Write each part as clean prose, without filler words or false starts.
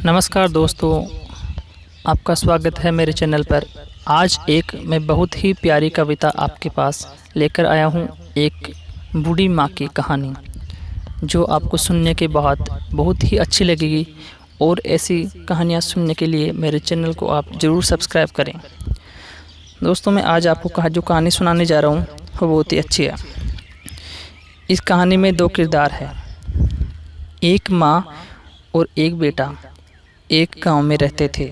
नमस्कार दोस्तों, आपका स्वागत है मेरे चैनल पर। आज मैं बहुत ही प्यारी कविता आपके पास लेकर आया हूँ। एक बूढ़ी माँ की कहानी जो आपको सुनने के बाद बहुत ही अच्छी लगेगी। और ऐसी कहानियाँ सुनने के लिए मेरे चैनल को आप ज़रूर सब्सक्राइब करें। दोस्तों, मैं आज आपको जो कहानी सुनाने जा रहा हूँ वो बहुत ही अच्छी है। इस कहानी में दो किरदार हैं, एक माँ और एक बेटा एक गांव में रहते थे।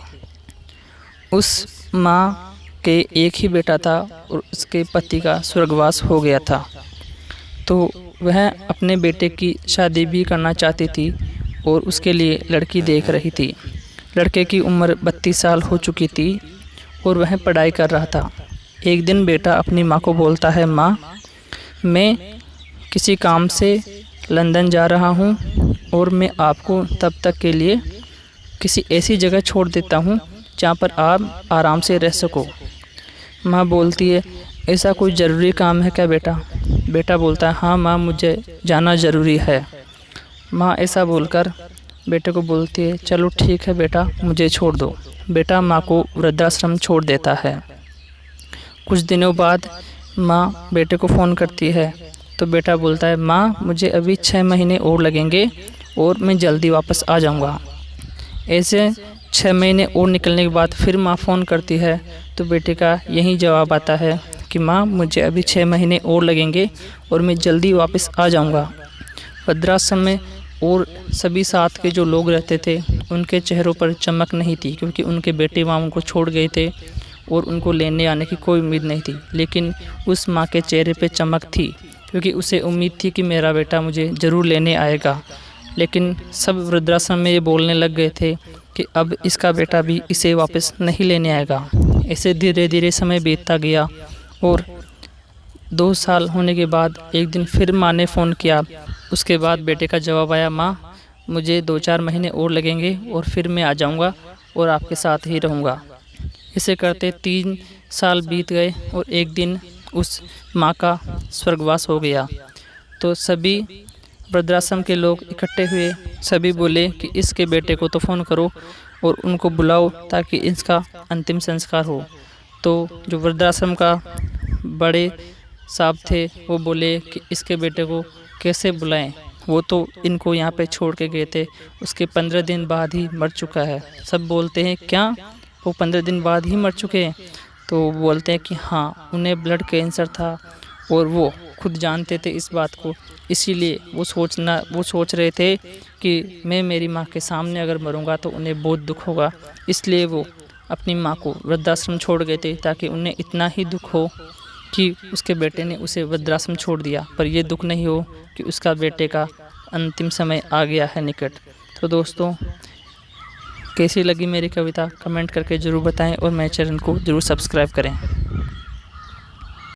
उस माँ के एक ही बेटा था और उसके पति का स्वर्गवास हो गया था, तो वह अपने बेटे की शादी भी करना चाहती थी और उसके लिए लड़की देख रही थी। लड़के की उम्र 32 साल हो चुकी थी और वह पढ़ाई कर रहा था। एक दिन बेटा अपनी माँ को बोलता है, माँ, मैं किसी काम से लंदन जा रहा हूँ और मैं आपको तब तक के लिए किसी ऐसी जगह छोड़ देता हूँ जहाँ पर आप आराम से रह सको। माँ बोलती है, ऐसा कोई ज़रूरी काम है क्या बेटा? बेटा बोलता है, हाँ माँ, मुझे जाना ज़रूरी है। माँ ऐसा बोलकर बेटे को बोलती है, चलो ठीक है बेटा, मुझे छोड़ दो। बेटा माँ को वृद्धाश्रम छोड़ देता है। कुछ दिनों बाद माँ बेटे को फ़ोन करती है तो बेटा बोलता है, माँ, मुझे अभी 6 महीने और लगेंगे और मैं जल्दी वापस आ जाऊँगा। ऐसे 6 महीने और निकलने के बाद फिर माँ फ़ोन करती है तो बेटे का यही जवाब आता है कि माँ, मुझे अभी 6 महीने और लगेंगे और मैं जल्दी वापस आ जाऊँगा। वृद्धाश्रम में और सभी साथ के जो लोग रहते थे उनके चेहरों पर चमक नहीं थी, क्योंकि उनके बेटे माँ उनको छोड़ गए थे और उनको लेने आने की कोई उम्मीद नहीं थी। लेकिन उस माँ के चेहरे पे चमक थी, क्योंकि उसे उम्मीद थी कि मेरा बेटा मुझे ज़रूर लेने आएगा। लेकिन सब वृद्धाश्रम में ये बोलने लग गए थे कि अब इसका बेटा भी इसे वापस नहीं लेने आएगा। ऐसे धीरे धीरे समय बीतता गया और 2 साल होने के बाद एक दिन फिर माँ ने फ़ोन किया। उसके बाद बेटे का जवाब आया, माँ, मुझे 2-4 महीने और लगेंगे और फिर मैं आ जाऊँगा और आपके साथ ही रहूँगा। इसे करते 3 साल बीत गए और एक दिन उस माँ का स्वर्गवास हो गया। तो सभी वृद्धाश्रम के लोग इकट्ठे हुए। सभी बोले कि इसके बेटे को तो फ़ोन करो और उनको बुलाओ ताकि इसका अंतिम संस्कार हो। तो जो वृद्धाश्रम का बड़े साहब थे वो बोले कि इसके बेटे को कैसे बुलाएं, वो तो इनको यहाँ पे छोड़ के गए थे, उसके 15 दिन बाद ही मर चुका है। सब बोलते हैं, क्या वो 15 दिन बाद ही मर चुके हैं? तो वो बोलते हैं कि हाँ, उन्हें ब्लड कैंसर था और वो खुद जानते थे इस बात को। इसीलिए वो सोच रहे थे कि मैं मेरी माँ के सामने अगर मरूंगा तो उन्हें बहुत दुख होगा। इसलिए वो अपनी माँ को वृद्धाश्रम छोड़ गए थे, ताकि उन्हें इतना ही दुख हो कि उसके बेटे ने उसे वृद्धाश्रम छोड़ दिया, पर यह दुख नहीं हो कि उसका बेटे का अंतिम समय आ गया है निकट। तो दोस्तों, कैसी लगी मेरी कविता कमेंट करके ज़रूर बताएं और मेरे चैनल को ज़रूर सब्सक्राइब करें।